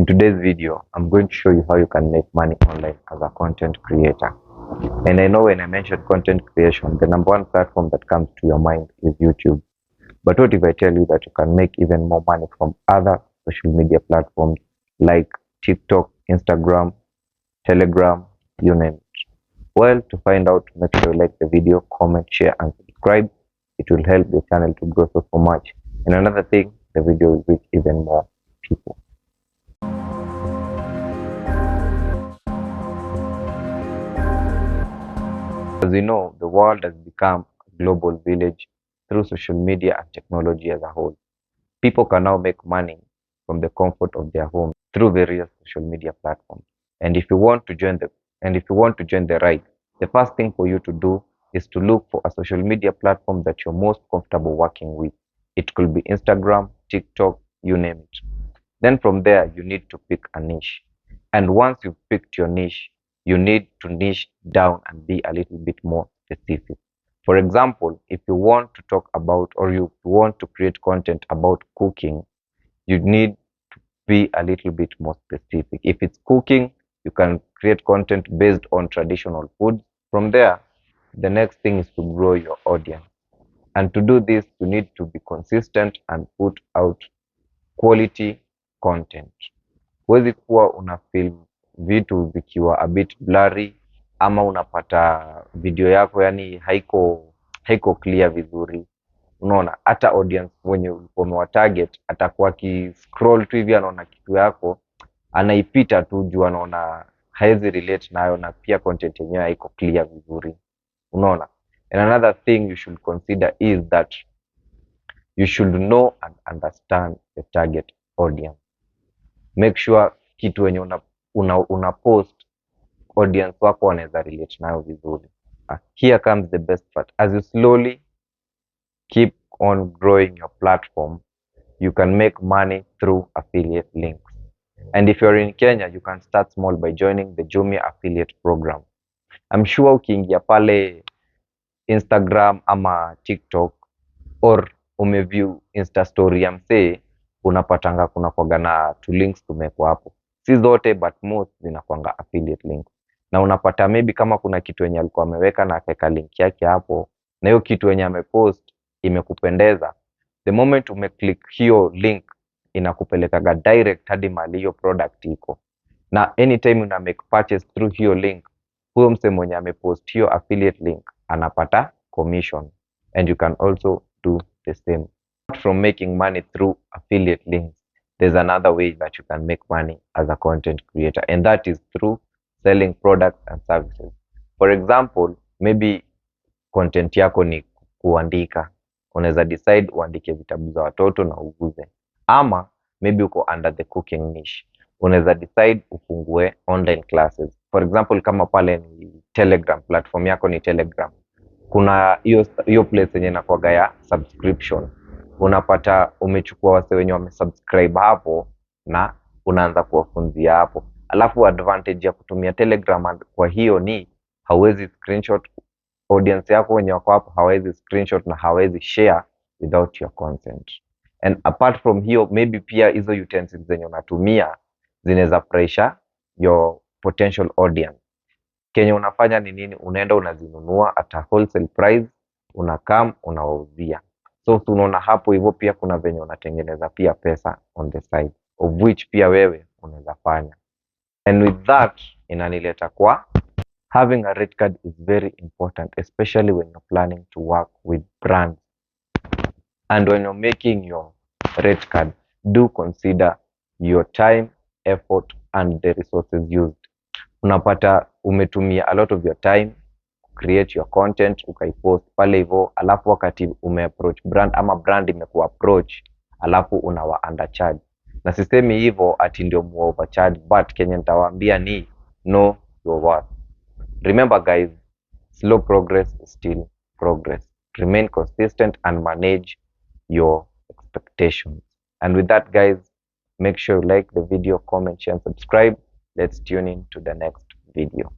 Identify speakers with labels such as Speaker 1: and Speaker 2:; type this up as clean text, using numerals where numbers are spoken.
Speaker 1: In today's video, I'm going to show you how you can make money online as a content creator. And I know when I mention content creation, the number one platform that comes to your mind is YouTube. But what if I tell you that you can make even more money from other social media platforms like TikTok, Instagram, Telegram, you name it? Well, to find out, make sure you like the video, comment, share, and subscribe. It will help the channel to grow so much. And another thing, the video will reach even more people. As we know, the world has become a global village through social media and technology as a whole. People can now make money from the comfort of their home through various social media platforms. And if you want to join the ride, the first thing for you to do is to look for a social media platform that you're most comfortable working with. It could be Instagram, TikTok, you name it. Then from there, you need to pick a niche. And once you've picked your niche, you need to niche down and be a little bit more specific. For example, if you want to talk about or you want to create content about cooking, you need to be a little bit more specific. If it's cooking, you can create content based on traditional food. From there, the next thing is to grow your audience. And to do this, you need to be consistent and put out quality content. Huwezi kuwa una film vitu vikiwa a bit blurry ama unapata video yako yani haiko clear vizuri. Unaona, hata audience wenye umewa target atakuwa ki scroll tu hivi anaona kitu yako anaipita tu juu anaona haezi relate nayo na pia content yenyewe haiko clear vizuri. Unaona? And another thing you should consider is that you should know and understand the target audience. Make sure kitu wenye una post audience wako wanaweza relate nayo vizuri. Here comes the best part. As you slowly keep on growing your platform, you can make money through affiliate links. And if you're in Kenya, you can start small by joining the Jumia affiliate program. I'm sure ukiingia pale Instagram ama TikTok or umeview Insta story ya msee, unapatanga kuna kwaga na two links tumekwa hapo. Si zote but most zinakwanga affiliate links. Na unapata maybe kama kuna kitu yenye alikuwa ameweka na akaweka link yake hapo, na hiyo kitu yenye amepost imekupendeza, the moment umeclick hiyo link inakupelekaga direct hadi mahali hiyo product iko. Na anytime una make purchase through hiyo link, huyo msee mwenye amepost hiyo affiliate link anapata commission, and you can also do the same. Apart from making money through affiliate links, there's another way that you can make money as a content creator, and that is through selling products and services. For example, maybe content yako ni kuandika. Unaweza decide uandike vitabu za watoto na uuze. Ama maybe uko under the cooking niche. Unaweza decide ufungue online classes. For example, kama pale ni Telegram, platform yako ni Telegram. Kuna hiyo place yenye inakuwaga ya subscription. Unapata umechukua wase wenye wamesubscribe hapo na unaanza kuwafunzia hapo. Alafu advantage ya kutumia Telegram kwa hiyo ni hauwezi screenshot, audience yako wenye wako hapo hawezi screenshot na hawezi share without your consent. And apart from hiyo, maybe pia hizo utensils zenye unatumia zinaweza pressure your potential audience. Kenye unafanya ni nini? Unaenda unazinunua at a wholesale price, unakam unawauzia. So tunaona hapo hivyo pia kuna venye unatengeneza pia pesa on the side, of which pia wewe unaweza fanya. And with that inanileta kwa having a rate card is very important, especially when you're planning to work with brands. And when you're making your rate card, do consider your time, effort, and the resources used. Unapata umetumia a lot of your time create your content, ukaipost pale hivyo, alafu wakati umeapproach brand ama brand imekuapproach, alafu unawa undercharge. Na sisemi hivyo ati ndio mu overcharge, but kenye nitawaambia ni know your worth. Remember guys, slow progress is still progress. Remain consistent and manage your expectations. And with that guys, make sure you like the video, comment, share, and subscribe. Let's tune in to the next video.